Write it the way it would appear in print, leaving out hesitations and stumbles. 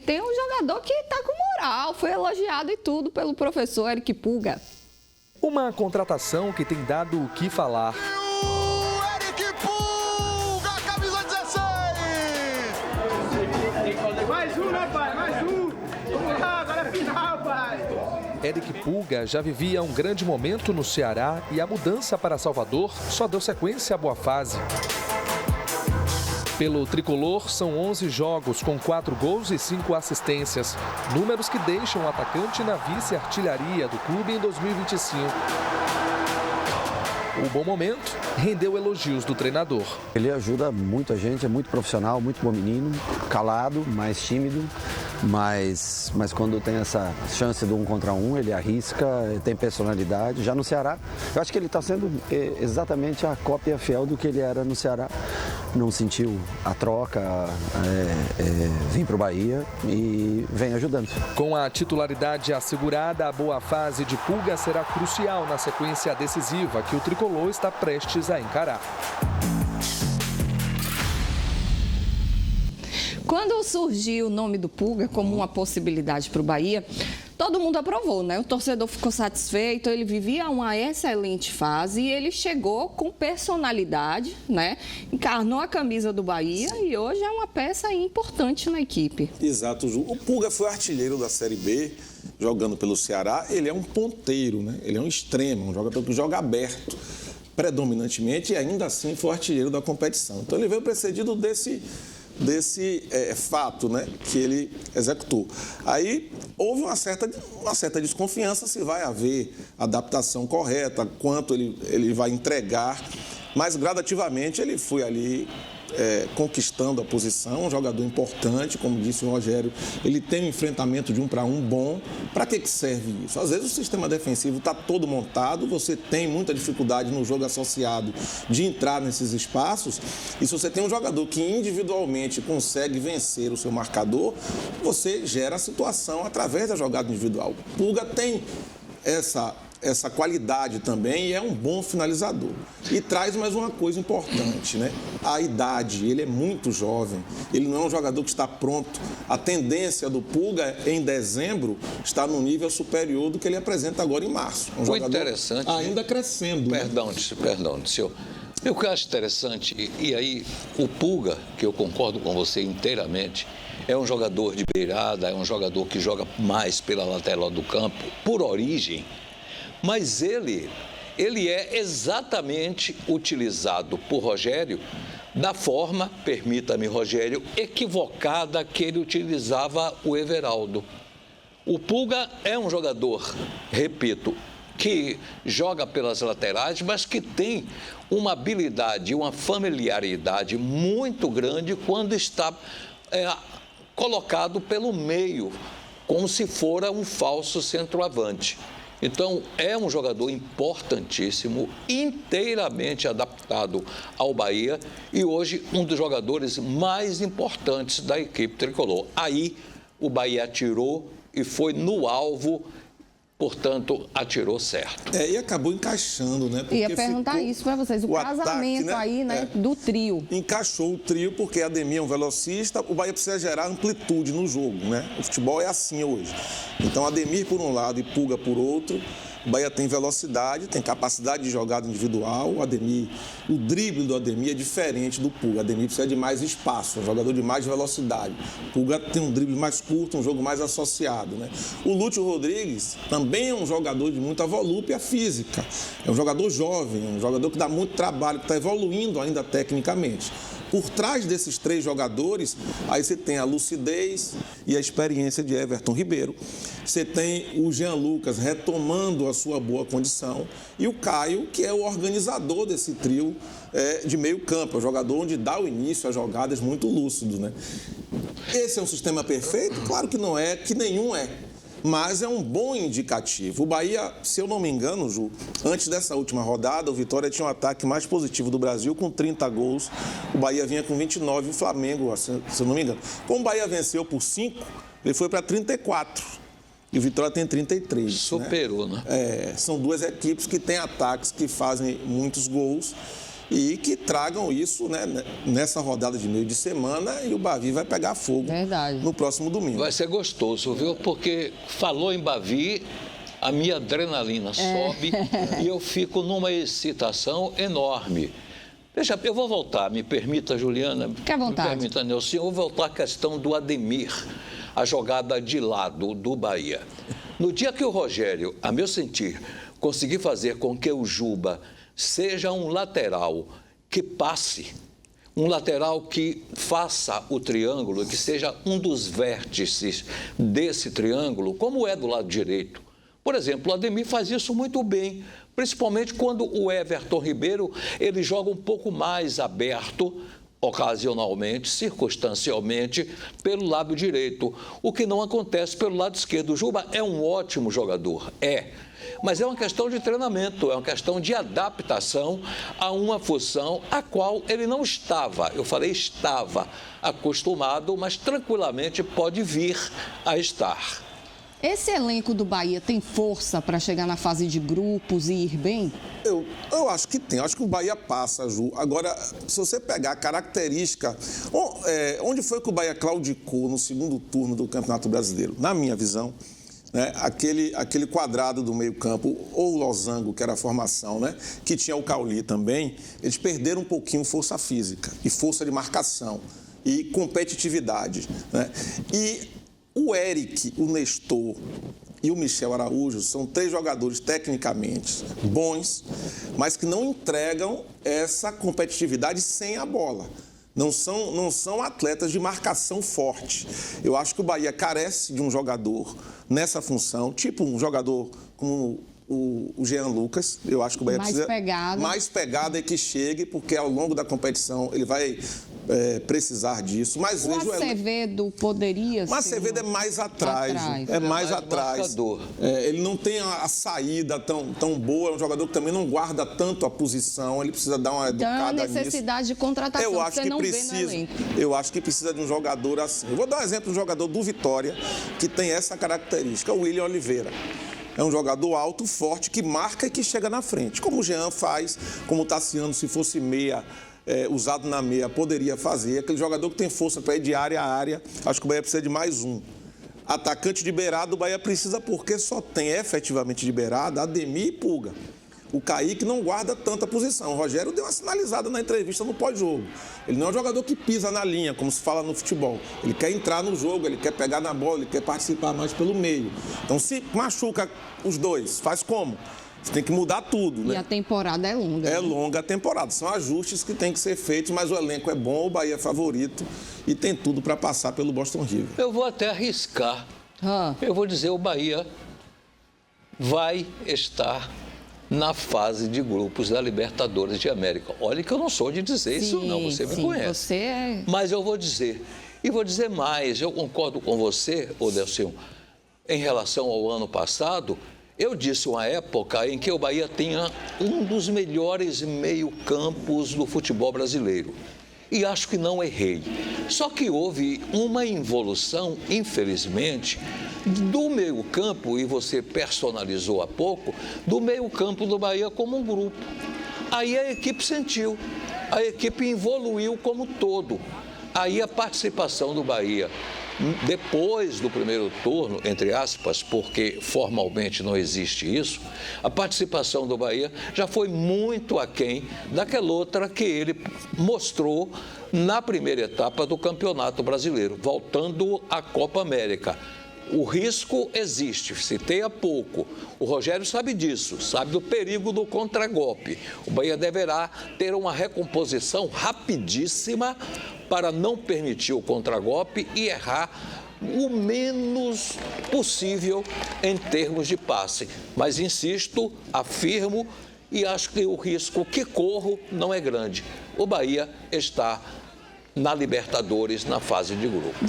tem um jogador que está com moral, foi elogiado e tudo pelo professor Eric Pulga. Uma contratação que tem dado o que falar. Eric Pulga, camisa 16! Mais um, né, pai? Mais um! Vamos lá, agora é final, pai! Eric Pulga já vivia um grande momento no Ceará e a mudança para Salvador só deu sequência à boa fase. Pelo tricolor, são 11 jogos com 4 gols e 5 assistências. Números que deixam o atacante na vice-artilharia do clube em 2025. O bom momento rendeu elogios do treinador. Ele ajuda muito a gente, é muito profissional, muito bom menino, calado, mais tímido. Mas quando tem essa chance do 1 contra 1, ele arrisca, tem personalidade. Já no Ceará, eu acho que ele está sendo exatamente a cópia fiel do que ele era no Ceará. Não sentiu a troca, vem para o Bahia e vem ajudando. Com a titularidade assegurada, a boa fase de Pulga será crucial na sequência decisiva que o tricolor está prestes a encarar. Quando surgiu o nome do Pulga como uma possibilidade para o Bahia, todo mundo aprovou, né? O torcedor ficou satisfeito, ele vivia uma excelente fase e ele chegou com personalidade, né? Encarnou a camisa do Bahia e hoje é uma peça importante na equipe. Exato, Ju. O Pulga foi artilheiro da Série B, jogando pelo Ceará. Ele é um ponteiro, né? Ele é um extremo, um jogador que joga aberto, predominantemente, e ainda assim foi artilheiro da competição. Então ele veio precedido desse fato, né, que ele executou. Aí houve uma certa desconfiança se vai haver adaptação correta, quanto ele vai entregar, mas gradativamente ele foi ali conquistando a posição, um jogador importante, como disse o Rogério, ele tem um enfrentamento de 1 para 1 bom. Para que serve isso? Às vezes o sistema defensivo está todo montado, você tem muita dificuldade no jogo associado de entrar nesses espaços, e se você tem um jogador que individualmente consegue vencer o seu marcador, você gera a situação através da jogada individual. O Pulga tem essa qualidade também e é um bom finalizador. E traz mais uma coisa importante, né? A idade, ele é muito jovem, ele não é um jogador que está pronto. A tendência do Pulga em dezembro está no nível superior do que ele apresenta agora em março. Um jogador interessante, ainda crescendo. Perdão, senhor. O que eu acho interessante, e aí o Pulga, que eu concordo com você inteiramente, é um jogador de beirada, é um jogador que joga mais pela lateral do campo, por origem. Mas ele é exatamente utilizado por Rogério da forma, permita-me, Rogério, equivocada que ele utilizava o Everaldo. O Pulga é um jogador, repito, que joga pelas laterais, mas que tem uma habilidade, uma familiaridade muito grande quando está colocado pelo meio, como se fora um falso centroavante. Então, é um jogador importantíssimo, inteiramente adaptado ao Bahia e hoje um dos jogadores mais importantes da equipe tricolor. Aí, o Bahia atirou e foi no alvo, portanto, atirou certo. E acabou encaixando, né? Porque ia perguntar isso para vocês, o casamento ataque, aí, né, do trio. Encaixou o trio porque Ademir é um velocista, o Bahia precisa gerar amplitude no jogo, né? O futebol é assim hoje. Então, Ademir por um lado e Pulga por outro. O Bahia tem velocidade, tem capacidade de jogada individual. O drible do Ademir é diferente do Pulga. O Ademir precisa de mais espaço, um jogador de mais velocidade. O Pulga tem um drible mais curto, um jogo mais associado, né? O Lúcio Rodrigues também é um jogador de muita volúpia física. É um jogador jovem, um jogador que dá muito trabalho, que está evoluindo ainda tecnicamente. Por trás desses 3 jogadores, aí você tem a lucidez e a experiência de Everton Ribeiro. Você tem o Jean Lucas retomando a sua boa condição e o Caio, que é o organizador desse trio de meio campo, é o jogador onde dá o início às jogadas muito lúcido, né? Esse é um sistema perfeito? Claro que não é, que nenhum é. Mas é um bom indicativo. O Bahia, se eu não me engano, Ju, antes dessa última rodada, o Vitória tinha um ataque mais positivo do Brasil, com 30 gols. O Bahia vinha com 29 e o Flamengo, se eu não me engano. Como o Bahia venceu por 5, ele foi para 34. E o Vitória tem 33. Superou, né? São 2 equipes que têm ataques que fazem muitos gols. e que tragam isso, né, nessa rodada de meio de semana, e o Bavi vai pegar fogo no próximo domingo. Vai ser gostoso, viu? Porque falou em Bavi, a minha adrenalina sobe e eu fico numa excitação enorme. Veja, eu vou voltar, me permita, Juliana. Fique à vontade. Me permita, Nelson, eu vou voltar à questão do Ademir, a jogada de lado do Bahia. No dia que o Rogério, a meu sentir, conseguir fazer com que o Juba seja um lateral que passe, um lateral que faça o triângulo, que seja um dos vértices desse triângulo, como é do lado direito. Por exemplo, o Ademir faz isso muito bem, principalmente quando o Everton Ribeiro ele joga um pouco mais aberto, ocasionalmente, circunstancialmente, pelo lado direito, o que não acontece pelo lado esquerdo. O Juba é um ótimo jogador, mas é uma questão de treinamento, é uma questão de adaptação a uma função a qual ele não estava, eu falei estava acostumado, mas tranquilamente pode vir a estar. Esse elenco do Bahia tem força para chegar na fase de grupos e ir bem? Eu acho que tem. Eu acho que o Bahia passa, Ju. Agora, se você pegar a característica... onde foi que o Bahia claudicou no segundo turno do Campeonato Brasileiro? Na minha visão, né, aquele quadrado do meio-campo, ou o losango, que era a formação, né, que tinha o Cauli também, eles perderam um pouquinho força física e força de marcação e competitividade, né? E o Eric, o Nestor e o Michel Araújo são 3 jogadores tecnicamente bons, mas que não entregam essa competitividade sem a bola. Não são atletas de marcação forte. Eu acho que o Bahia carece de um jogador nessa função, tipo um jogador como o Jean Lucas. Eu acho que o Bahia precisa mais pegada e que chegue, porque ao longo da competição ele vai precisar disso. Mas o Acevedo poderia ser... O Acevedo é mais atrás. É mais atrás. Ele não tem a saída tão boa. É um jogador que também não guarda tanto a posição. Ele precisa dar uma educada nisso. Então, a necessidade de contratação que você não vê no elenco. Eu acho que precisa de um jogador assim. Eu vou dar um exemplo de um jogador do Vitória que tem essa característica, o William Oliveira. É um jogador alto, forte, que marca e que chega na frente. Como o Jean faz, como o Tassiano, se fosse meia, usado na meia, poderia fazer. Aquele jogador que tem força para ir de área a área. Acho que o Bahia precisa de mais um. Atacante de beirada, o Bahia precisa porque só tem efetivamente de beirada Ademir e Pulga. O Kaique não guarda tanta posição. O Rogério deu uma sinalizada na entrevista no pós-jogo. Ele não é um jogador que pisa na linha, como se fala no futebol. Ele quer entrar no jogo, ele quer pegar na bola, ele quer participar mais pelo meio. Então, se machuca os dois, faz como? Você tem que mudar tudo, né? E a temporada é longa. É longa a temporada. São ajustes que têm que ser feitos, mas o elenco é bom, o Bahia é favorito e tem tudo para passar pelo Boston River. Eu vou até arriscar. Eu vou dizer, o Bahia vai estar na fase de grupos da Libertadores de América. Olha que eu não sou de dizer isso não, você me conhece. Mas eu vou dizer, e vou dizer mais, eu concordo com você, Odelson, em relação ao ano passado, eu disse uma época em que o Bahia tinha um dos melhores meio-campos do futebol brasileiro. E acho que não errei. Só que houve uma involução, infelizmente, do meio-campo, e você personalizou há pouco, do meio-campo do Bahia como um grupo. Aí a equipe sentiu, a equipe evoluiu como todo. Aí a participação do Bahia, depois do primeiro turno, entre aspas, porque formalmente não existe isso, a participação do Bahia já foi muito aquém daquela outra que ele mostrou na primeira etapa do Campeonato Brasileiro, voltando à Copa América. O risco existe, citei há pouco. O Rogério sabe disso, sabe do perigo do contragolpe. O Bahia deverá ter uma recomposição rapidíssima para não permitir o contragolpe e errar o menos possível em termos de passe. Mas insisto, afirmo e acho que o risco que corro não é grande. O Bahia está na Libertadores na fase de grupo.